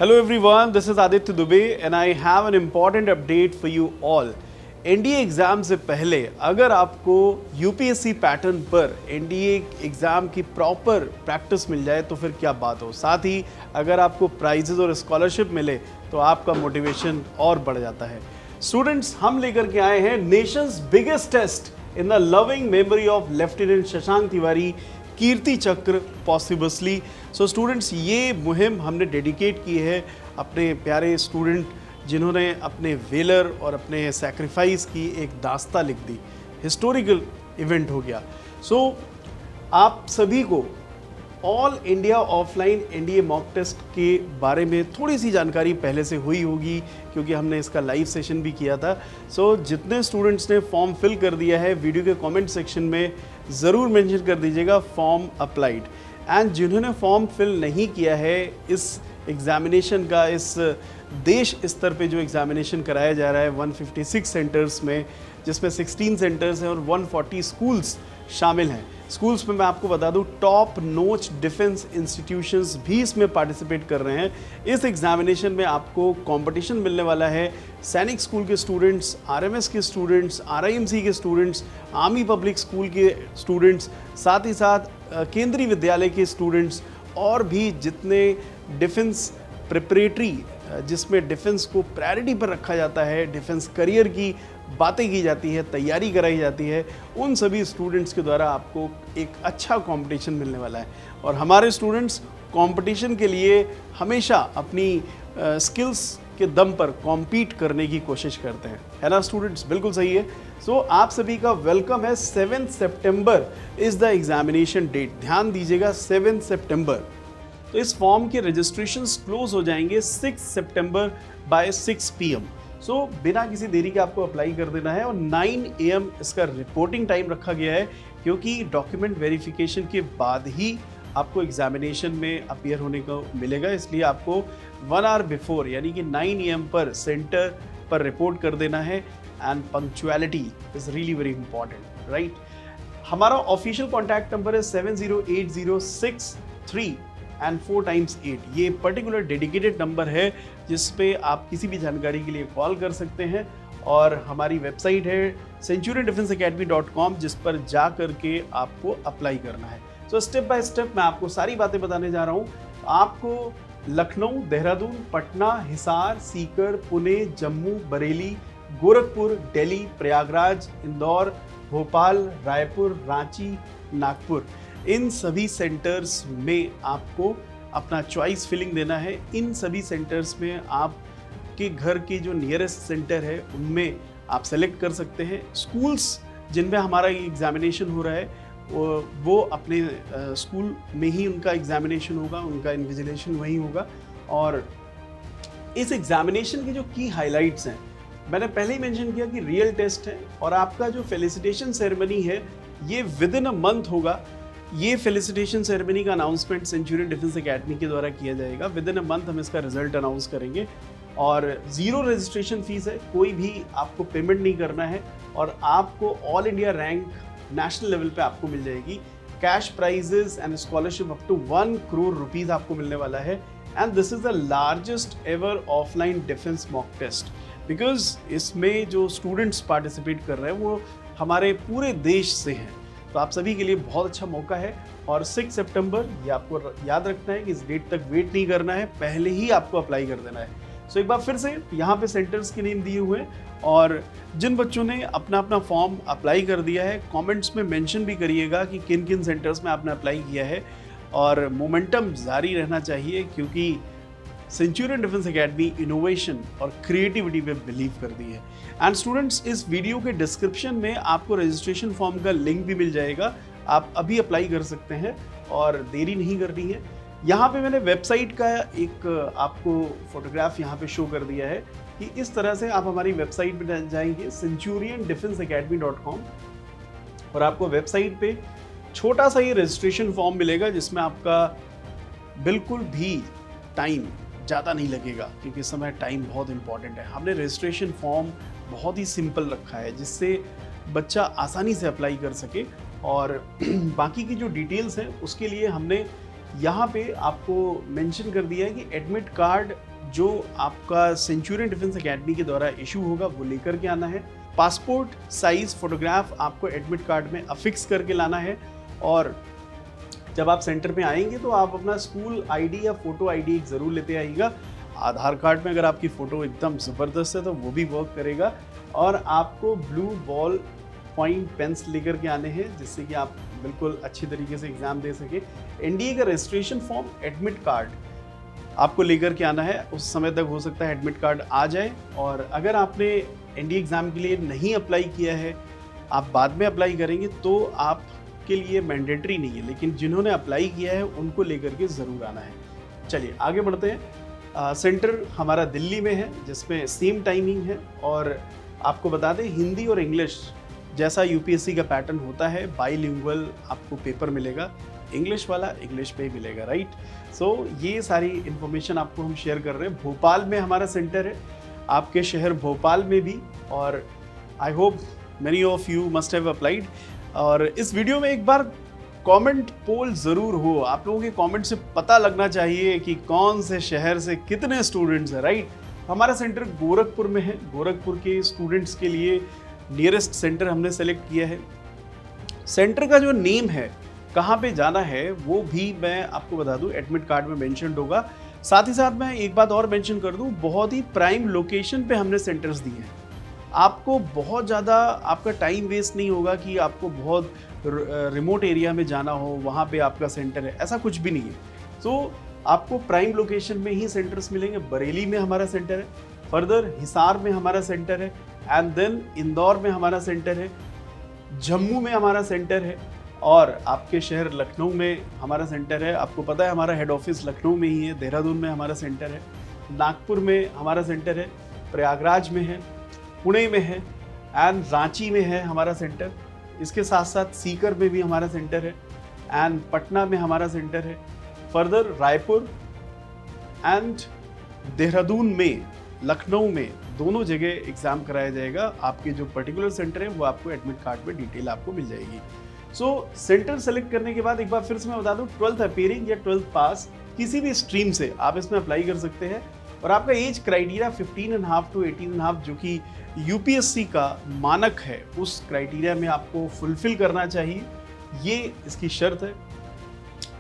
Hello everyone, this is Aditya Dubey and I have an important update for you all. NDA exam से पहले अगर आपको UPSC pattern पर NDA exam की proper practice मिल जाए तो फिर क्या बात हो। साथ ही अगर आपको प्राइजेस और स्कॉलरशिप मिले तो आपका मोटिवेशन और बढ़ जाता है। स्टूडेंट्स, हम लेकर के आए हैं nations biggest test in the loving memory of lieutenant Shashank Tiwari Kirti Chakra possibly. So students, ये मुहिम हमने डेडिकेट की है अपने प्यारे स्टूडेंट जिन्होंने अपने वेलर और अपने सैक्रिफाइस की एक दास्ता लिख दी। हिस्टोरिकल इवेंट हो गया। सो आप सभी को all India offline NDA mock test के बारे में थोड़ी सी जानकारी पहले से हुई होगी क्योंकि हमने इसका लाइव सेशन भी किया था। सो जितने स्टूडेंट्स ने फॉर्म फिल कर दिया है, वीडियो के कमेंट सेक्शन में ज़रूर मेंशन कर दीजिएगा फॉर्म अप्लाइड। एंड जिन्होंने फॉर्म फिल नहीं किया है, इस एग्ज़ामिनेशन का इस देश स्तर पे जो एग्ज़ामिनेशन कराया जा रहा है 156 सेंटर्स में, जिसमें 16 सेंटर्स हैं और 140 स्कूल्स शामिल हैं। स्कूल्स में मैं आपको बता दूं टॉप नोच डिफेंस इंस्टीट्यूशंस भी इसमें पार्टिसिपेट कर रहे हैं। इस एग्ज़ामिनेशन में आपको कंपटीशन मिलने वाला है सैनिक स्कूल के स्टूडेंट्स, आरएमएस के स्टूडेंट्स, आरआईएमसी के स्टूडेंट्स, आर्मी पब्लिक स्कूल के स्टूडेंट्स, साथ ही साथ केंद्रीय विद्यालय के स्टूडेंट्स और भी जितने डिफेंस प्रिपरेटरी जिसमें डिफेंस को प्रायोरिटी पर रखा जाता है, डिफेंस करियर की बातें की जाती है, तैयारी कराई जाती है, उन सभी स्टूडेंट्स के द्वारा आपको एक अच्छा कंपटीशन मिलने वाला है। और हमारे स्टूडेंट्स कंपटीशन के लिए हमेशा अपनी स्किल्स के दम पर कॉम्पीट करने की कोशिश करते हैं, है ना स्टूडेंट्स? बिल्कुल सही है। सो आप सभी का वेलकम है। 7 सितंबर इज़ द एग्जामिनेशन डेट। ध्यान दीजिएगा, 7 सितंबर। तो इस फॉर्म के रजिस्ट्रेशंस क्लोज हो जाएंगे 6 सितंबर बाय 6 PM। सो बिना किसी देरी के आपको अप्लाई कर देना है और 9 AM इसका रिपोर्टिंग टाइम रखा गया है क्योंकि डॉक्यूमेंट वेरिफिकेशन के बाद ही आपको एग्जामिनेशन में अपीयर होने को मिलेगा। इसलिए आपको 1 आवर बिफोर यानी कि 9 AM पर सेंटर पर रिपोर्ट कर देना है। And punctuality is really very important, right? हमारा ऑफिशियल कॉन्टैक्ट नंबर है 708063 एंड 4 times 8। ये पर्टिकुलर डेडिकेटेड नंबर है जिस पे आप किसी भी जानकारी के लिए कॉल कर सकते हैं। और हमारी वेबसाइट है centuriondefenseacademy.com जिस पर जा करके आपको अप्लाई करना है। सो स्टेप बाय स्टेप मैं आपको सारी बातें बताने जा रहा हूँ। आपको लखनऊ, देहरादून, पटना, हिसार, सीकर, पुणे, जम्मू, बरेली, गोरखपुर, दिल्ली, प्रयागराज, इंदौर, भोपाल, रायपुर, रांची, नागपुर, इन सभी सेंटर्स में आपको अपना चॉइस फिलिंग देना है। इन सभी सेंटर्स में आपके घर के जो नियरेस्ट सेंटर है उनमें आप सेलेक्ट कर सकते हैं। स्कूल्स जिनमें हमारा एग्जामिनेशन हो रहा है वो अपने स्कूल में ही उनका एग्जामिनेशन होगा, उनका इन्विजिलेशन वहीं होगा। और इस एग्जामिनेशन के जो की हाइलाइट्स हैं, मैंने पहले ही मेंशन किया कि रियल टेस्ट है और आपका जो फेलिसिटेशन सेरेमनी है ये विद इन अ मंथ होगा। ये फेलिसिटेशन सेरेमनी का अनाउंसमेंट सेंचुरियन डिफेंस एकेडमी के द्वारा किया जाएगा। विद इन अ मंथ हम इसका रिजल्ट अनाउंस करेंगे और 0 रजिस्ट्रेशन फीस है, कोई भी आपको पेमेंट नहीं करना है और आपको all India rank national level पे आपको मिल जाएगी। Cash prizes and scholarship up to 1 crore rupees आपको मिलने वाला है। And this is the largest ever offline defence mock test because इसमें जो स्टूडेंट्स पार्टिसिपेट कर रहे हैं वो हमारे पूरे देश से हैं। तो आप सभी के लिए बहुत अच्छा मौका है। और 6 सितंबर ये आपको याद रखना है कि इस डेट तक वेट नहीं करना है, पहले ही आपको अप्लाई कर देना है। सो एक बार फिर से यहाँ पे सेंटर्स के नेम दिए हुए हैं और जिन बच्चों ने अपना अपना फॉर्म अप्लाई कर दिया है कमेंट्स में मेंशन भी करिएगा कि किन किन सेंटर्स में आपने अप्लाई किया है। और मोमेंटम जारी रहना चाहिए क्योंकि सेंचुरियन डिफेंस एकेडमी इनोवेशन और क्रिएटिविटी पे बिलीव करती है। एंड स्टूडेंट्स, इस वीडियो के डिस्क्रिप्शन में आपको रजिस्ट्रेशन फॉर्म का लिंक भी मिल जाएगा, आप अभी अप्लाई कर सकते हैं और देरी नहीं करनी है। यहाँ पे मैंने वेबसाइट का एक आपको फोटोग्राफ यहाँ पे शो कर दिया है कि इस तरह से आप हमारी वेबसाइट पे जाएंगे centuriondefenseacademy.com और आपको वेबसाइट पे छोटा सा ये रजिस्ट्रेशन फॉर्म मिलेगा जिसमें आपका बिल्कुल भी टाइम ज़्यादा नहीं लगेगा क्योंकि इस समय टाइम बहुत इंपॉर्टेंट है। हमने रजिस्ट्रेशन फॉर्म बहुत ही सिंपल रखा है जिससे बच्चा आसानी से अप्लाई कर सके। और बाकी की जो डिटेल्स हैं उसके लिए हमने यहाँ पे आपको मेंशन कर दिया है कि एडमिट कार्ड जो आपका सेंचुरियन डिफेंस एकेडमी के द्वारा इशू होगा वो लेकर के आना है। पासपोर्ट साइज फोटोग्राफ आपको एडमिट कार्ड में अफिक्स करके लाना है। और जब आप सेंटर पे आएंगे तो आप अपना स्कूल आईडी या फोटो आईडी ज़रूर लेते आइएगा। आधार कार्ड में अगर आपकी फ़ोटो एकदम ज़बरदस्त है तो वो भी वर्क करेगा। और आपको ब्लू बॉल पॉइंट पेन्स लेकर के आने हैं जिससे कि आप बिल्कुल अच्छी तरीके से एग्ज़ाम दे सके। एनडीए का रजिस्ट्रेशन फॉर्म, एडमिट कार्ड आपको लेकर के आना है। उस समय तक हो सकता है एडमिट कार्ड आ जाए। और अगर आपने एनडीए एग्ज़ाम के लिए नहीं अप्लाई किया है, आप बाद में अप्लाई करेंगे तो आपके लिए मैंडेटरी नहीं है, लेकिन जिन्होंने अप्लाई किया है उनको लेकर के ज़रूर आना है। चलिए आगे बढ़ते हैं। सेंटर हमारा दिल्ली में है जिसमें सेम टाइमिंग है। और आपको बता दें हिंदी और इंग्लिश जैसा यूपीएससी का पैटर्न होता है, बाइलिंगुअल आपको पेपर मिलेगा। इंग्लिश वाला इंग्लिश पे ही मिलेगा, राइट। सो ये सारी इन्फॉर्मेशन आपको हम शेयर कर रहे हैं। भोपाल में हमारा सेंटर है, आपके शहर भोपाल में भी। और I hope many of you must have applied. और इस वीडियो में एक बार कमेंट पोल ज़रूर हो, आप लोगों के कमेंट से पता लगना चाहिए कि कौन से शहर से कितने स्टूडेंट्स हैं, राइट। हमारा सेंटर गोरखपुर में है। गोरखपुर के स्टूडेंट्स के लिए नियरेस्ट सेंटर हमने सेलेक्ट किया है। सेंटर का जो नेम है, कहाँ पे जाना है, वो भी मैं आपको बता दूं, एडमिट कार्ड में मेंशन होगा। साथ ही साथ मैं एक बात और मेंशन कर दूं, बहुत ही प्राइम लोकेशन पे हमने सेंटर्स दिए हैं। आपको बहुत ज़्यादा आपका टाइम वेस्ट नहीं होगा कि आपको बहुत रिमोट एरिया में जाना हो, वहाँ पे आपका सेंटर है, ऐसा कुछ भी नहीं है। तो आपको प्राइम लोकेशन में ही सेंटर्स मिलेंगे। बरेली में हमारा सेंटर है, फर्दर हिसार में हमारा सेंटर है, एंड देन इंदौर में हमारा सेंटर है, जम्मू में हमारा सेंटर है, और आपके शहर लखनऊ में हमारा सेंटर है। आपको पता है हमारा हेड ऑफिस लखनऊ में ही है। देहरादून में हमारा सेंटर है, नागपुर में हमारा सेंटर है, प्रयागराज में है, पुणे में है, एंड रांची में है हमारा सेंटर। इसके साथ साथ सीकर में भी हमारा सेंटर है, एंड पटना में हमारा सेंटर है। फर्दर रायपुर एंड देहरादून में, लखनऊ में, दोनों जगह एग्ज़ाम कराया जाएगा। आपके जो पर्टिकुलर सेंटर है वो आपको एडमिट कार्ड में डिटेल आपको मिल जाएगी। सो सेंटर सेलेक्ट करने के बाद एक बार फिर से मैं बता दूं, 12th अपीयरिंग या 12th पास किसी भी स्ट्रीम से आप इसमें अप्लाई कर सकते हैं। और आपका एज क्राइटेरिया 15.5 to 18.5 जो कि यूपीएससी का मानक है, उस क्राइटेरिया में आपको फुलफिल करना चाहिए, ये इसकी शर्त है।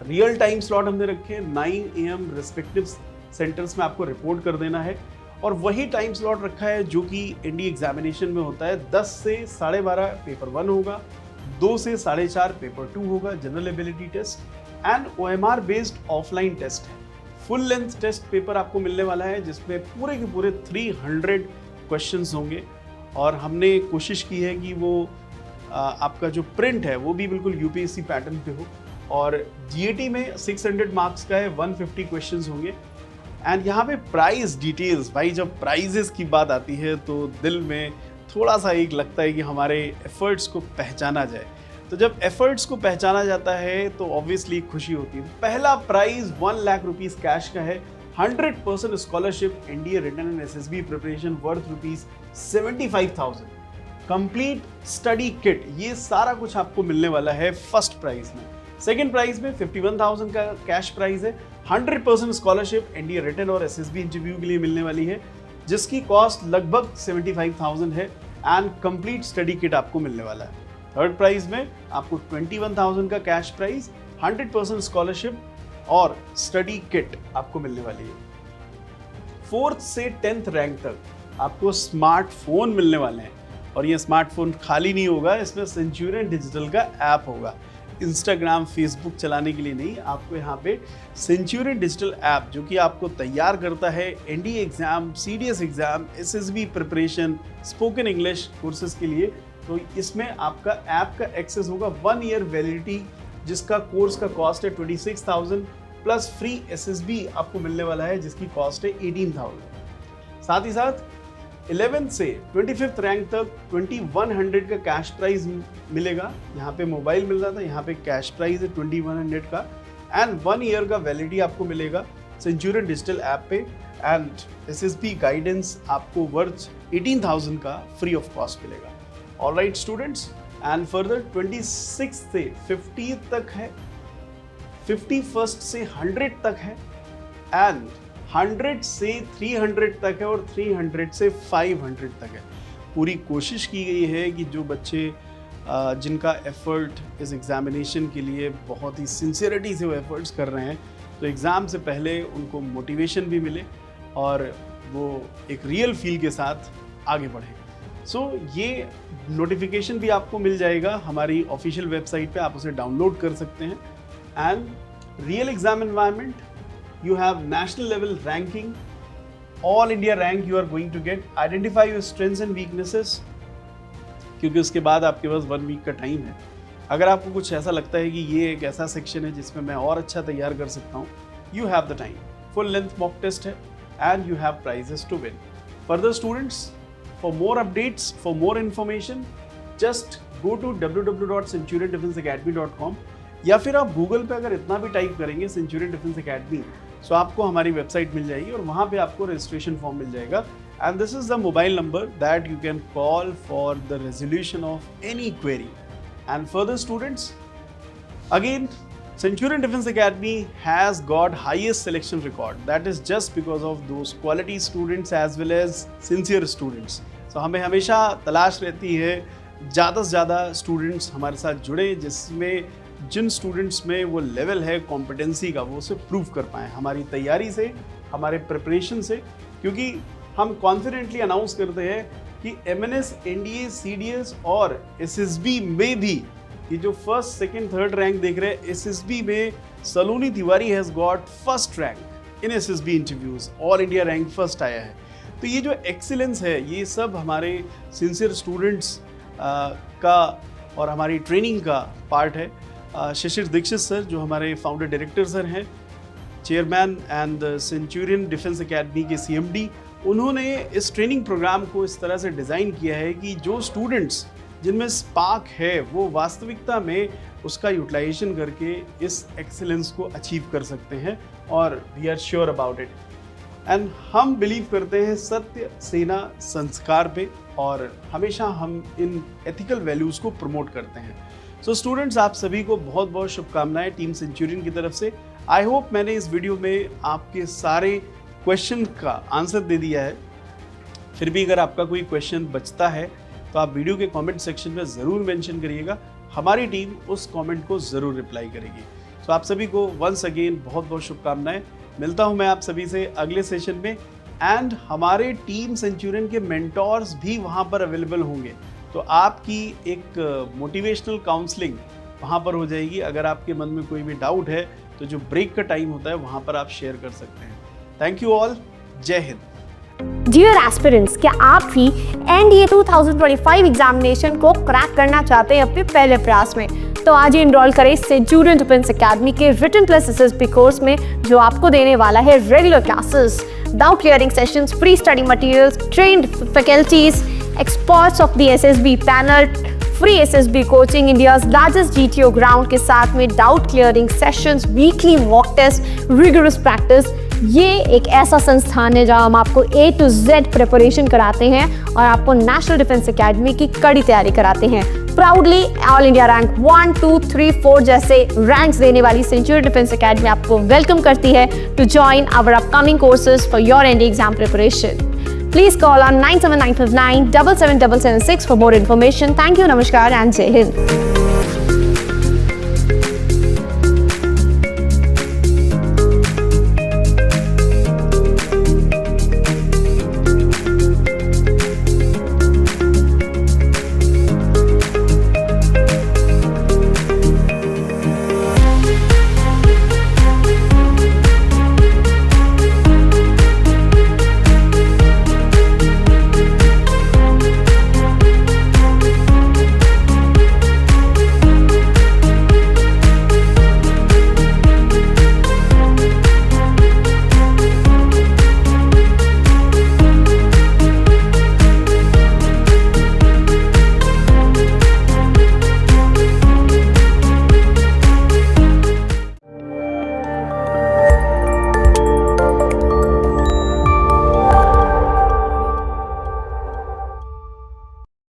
रियल टाइम स्लॉट हमने रखे हैं, 9 AM रिस्पेक्टिव सेंटर्स में आपको रिपोर्ट कर देना है। और वही टाइम स्लॉट रखा है जो कि एनडीए एग्जामिनेशन में होता है। 10 से 12:30 पेपर 1 होगा, 2 से 4:30 पेपर 2 होगा, general ability test, and OMR based offline test है। फुल लेंथ टेस्ट पेपर आपको मिलने वाला है जिसमें पूरे के पूरे 300 क्वेश्चंस होंगे। और हमने कोशिश की है कि वो आपका जो प्रिंट है वो भी बिल्कुल यूपीएससी पैटर्न पे हो। और जीएटी में 600 मार्क्स का है, 150 क्वेश्चंस होंगे। एंड यहाँ पे प्राइस डिटेल्स, भाई जब प्राइजेस की बात आती है तो दिल में थोड़ा सा एक लगता है कि हमारे एफर्ट्स को पहचाना जाए। तो जब एफर्ट्स को पहचाना जाता है तो ऑब्वियसली खुशी होती है। पहला प्राइज 1 लाख रुपीस कैश का है, 100% scholarship, NDA written and SSB preparation worth ₹75,000, complete study kit, ये सारा कुछ आपको मिलने वाला है फर्स्ट प्राइज में। सेकेंड प्राइज में 51,000 का कैश प्राइज है, 100% स्कॉलरशिप एनडीए रिटन और एसएसबी इंटरव्यू के लिए मिलने वाली है जिसकी कॉस्ट लगभग 75,000 है, एंड कंप्लीट स्टडी किट आपको मिलने वाला है। थर्ड प्राइज में आपको 21,000 का कैश प्राइज, 100% स्कॉलरशिप और स्टडी किट आपको मिलने वाली है। 4th से 10th रैंक तक आपको स्मार्टफोन मिलने वाले हैं। और ये स्मार्टफोन खाली नहीं होगा, इसमें सेंचुरियन डिजिटल का ऐप होगा। इंस्टाग्राम, फेसबुक चलाने के लिए नहीं, आपको यहाँ पे सेंचुरियन डिजिटल ऐप जो कि आपको तैयार करता है NDA exam, CDS exam, SSB preparation, spoken English courses के लिए। तो इसमें आपका ऐप का एक्सेस होगा, 1 ईयर वैलिडिटी, जिसका कोर्स का कॉस्ट है 26,000 प्लस फ्री एसएसबी आपको मिलने वाला है जिसकी कॉस्ट है 18,000। साथ ही साथ 11th से 25th रैंक तक 2100 का कैश प्राइज मिलेगा। यहाँ पे मोबाइल मिल रहा था, यहाँ पे कैश प्राइज है 2100 का, एंड 1 ईयर का वैलिडिटी आपको मिलेगा सेंचुरियन डिजिटल ऐप पे, एंड एसएसबी गाइडेंस आपको वर्थ 18,000 का फ्री ऑफ कॉस्ट मिलेगा। ऑलराइट स्टूडेंट्स, एंड फर्दर 26 से 50 तक है, 51st से 100 तक है, एंड 100 से 300 तक है और 300 से 500 तक है। पूरी कोशिश की गई है कि जो बच्चे जिनका एफर्ट इस एग्ज़ामिनेशन के लिए बहुत ही सिंसियरिटी से वो एफर्ट्स कर रहे हैं, तो एग्ज़ाम से पहले उनको मोटिवेशन भी मिले और वो एक रियल फील के साथ आगे बढ़े। सो ये नोटिफिकेशन भी आपको मिल जाएगा हमारी ऑफिशियल वेबसाइट पे, आप उसे डाउनलोड कर सकते हैं। And real exam environment, you have national level ranking, all India rank you are going to get, identify your strengths and weaknesses, क्योंकि उसके बाद आपके पास 1 वीक का टाइम है। अगर आपको कुछ ऐसा लगता है कि ये एक ऐसा सेक्शन है जिसमें मैं और अच्छा तैयार कर सकता हूँ, you have the time. Full length mock test है and you have prizes to win. Further students, for more updates, for more information, just go to www.centuriondefenseacademy.com या फिर आप गूगल पे अगर इतना भी टाइप करेंगे सेंचुरियन डिफेंस एकेडमी, तो आपको हमारी वेबसाइट मिल जाएगी और वहाँ पे आपको रजिस्ट्रेशन फॉर्म मिल जाएगा। And this is the mobile number that you can call for the resolution of any query. And further students, again Centurion Defense Academy has got highest selection record. That is just because of those quality students as well as sincere students. So हमें हमेशा तलाश रहती है ज़्यादा से ज़्यादा students हमारे साथ जुड़े, जिसमें जिन स्टूडेंट्स में वो लेवल है कॉम्पिटेंसी का, वो उसे प्रूव कर पाएँ हमारी तैयारी से, हमारे प्रिपरेशन से। क्योंकि हम कॉन्फिडेंटली अनाउंस करते हैं कि MNS, NDA, CDS और SSB में भी ये जो फर्स्ट, सेकंड, थर्ड रैंक देख रहे हैं, SSB में Saloni Tiwari has got first rank in SSB interviews, all India rank first आया है। तो ये जो एक्सीलेंस है, ये सब हमारे सिंसियर स्टूडेंट्स का और हमारी ट्रेनिंग का पार्ट है। शिशिर दीक्षित सर जो हमारे फाउंडर डायरेक्टर सर हैं, chairman and Centurion defence academy के CMD, उन्होंने इस ट्रेनिंग प्रोग्राम को इस तरह से डिज़ाइन किया है कि जो स्टूडेंट्स जिनमें स्पार्क है वो वास्तविकता में उसका यूटिलाइजेशन करके इस एक्सीलेंस को अचीव कर सकते हैं, और we are sure about it. And हम बिलीव करते हैं सत्य, सेना, संस्कार पे, और हमेशा हम इन एथिकल वैल्यूज़ को प्रमोट करते हैं। सो स्टूडेंट्स, आप सभी को बहुत बहुत शुभकामनाएं टीम सेंचुरियन की तरफ से। आई होप मैंने इस वीडियो में आपके सारे क्वेश्चन का आंसर दे दिया है। फिर भी अगर आपका कोई क्वेश्चन बचता है तो आप वीडियो के कमेंट सेक्शन में ज़रूर मेंशन करिएगा, हमारी टीम उस कमेंट को ज़रूर रिप्लाई करेगी। तो आप सभी को वंस अगेन बहुत बहुत शुभकामनाएं। मिलता हूं मैं आप सभी से अगले सेशन में। एंड हमारे टीम सेंचुरियन के मेंटोर्स भी वहां पर अवेलेबल होंगे, तो आपकी एक मोटिवेशनल काउंसलिंग वहां पर हो जाएगी। अगर आपके मन में कोई भी डाउट है तो जो ब्रेक का टाइम होता है वहां पर आप शेयर कर सकते हैं। थैंक यू ऑल, जय हिंद। डियर एस्पिरेंट्स, क्या आप भी NDA 2025 एग्जामिनेशन को क्रैक करना चाहते हैं अपने पहले प्रयास में? तो आज ही इनरोल करें सेंचुरियन डिफेंस एकेडमी के रिटन प्लस SSB कोर्स में, जो आपको देने वाला है regular classes, doubt clearing sessions, free study materials, trained faculties, experts of the SSB panel, free SSB coaching, India's largest GTO ground के साथ में doubt clearing sessions, weekly mock test, rigorous practice. ये एक ऐसा संस्थान है जहां हम आपको A to Z प्रिपरेशन कराते हैं और आपको नेशनल डिफेंस एकेडमी की कड़ी तैयारी कराते हैं। प्राउडली ऑल इंडिया रैंक 1, 2, 3, 4 जैसे रैंक्स देने वाली सेंचुरियन डिफेंस एकेडमी आपको वेलकम करती है to join our upcoming courses for your NDA exam preparation. Please call on 97959 77776 for more information. Thank you, Namaskar and Jai Hind.